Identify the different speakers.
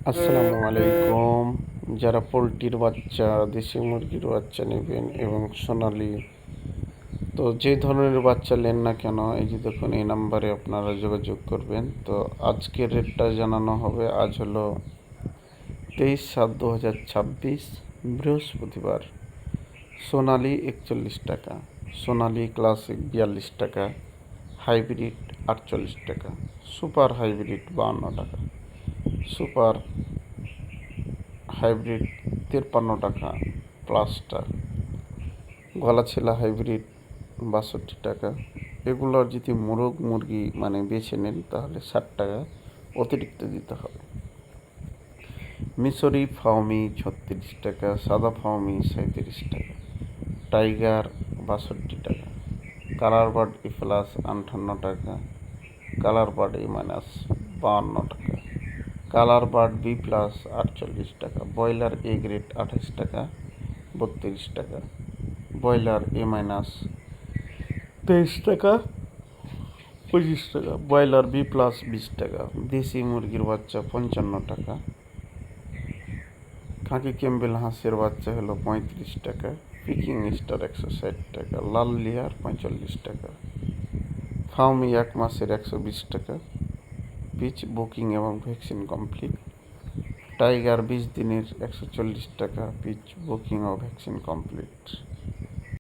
Speaker 1: আসসালামু আলাইকুম। যারা পোলট্রির বাচ্চা, দেশি মুরগির বাচ্চা নেবেন এবং সোনালি, তো যে ধরনের বাচ্চা নেন না কেন, এই যে দেখুন এই নাম্বারে আপনারা যোগাযোগ করবেন। তো আজকের রেটটা জানানো হবে। আজ হলো 23/7/2026, বৃহস্পতিবার। সোনালি 41 টাকা, সোনালি ক্লাসিক 42 টাকা, হাইব্রিড 48 টাকা, সুপার হাইব্রিড 52 টাকা, সুপার হাইব্রিড 53 টাকা প্লাসটা, গলাছেলা হাইব্রিড 62 টাকা। এগুলোর যদি মোরগ মুরগি মানে বেছে নেন তাহলে 60 টাকা অতিরিক্ত দিতে হবে। মিশরি ফাউমি 36 টাকা, সাদা ফাউমি 37 টাকা, টাইগার 62 টাকা, কালার বার্ড ই প্লাস 58 টাকা, কালার বার্ড ই মাইনাস 52 টাকা, কালার বার্ড বি প্লাস 48 টাকা, ব্রয়লার এ গ্রেড 28 টাকা 32 টাকা, ব্রয়লার এ মাইনাস 23 টাকা 25 টাকা, ব্রয়লার বি প্লাস 20 টাকা, দেশি মুরগির বাচ্চা 55 টাকা, খাকি ক্যাম্বেল হাঁসের বাচ্চা হলো 35 টাকা, পিকিং স্টার 160 টাকা, লাল লিয়ার 45 টাকা, ফাউমি 1 মাসের 120 টাকা, পিচ বুকিং এবং ভ্যাকসিন কমপ্লিট, টাইগার 20 দিনের 140 টাকা, পিচ বুকিং ও ভ্যাকসিন কমপ্লিট।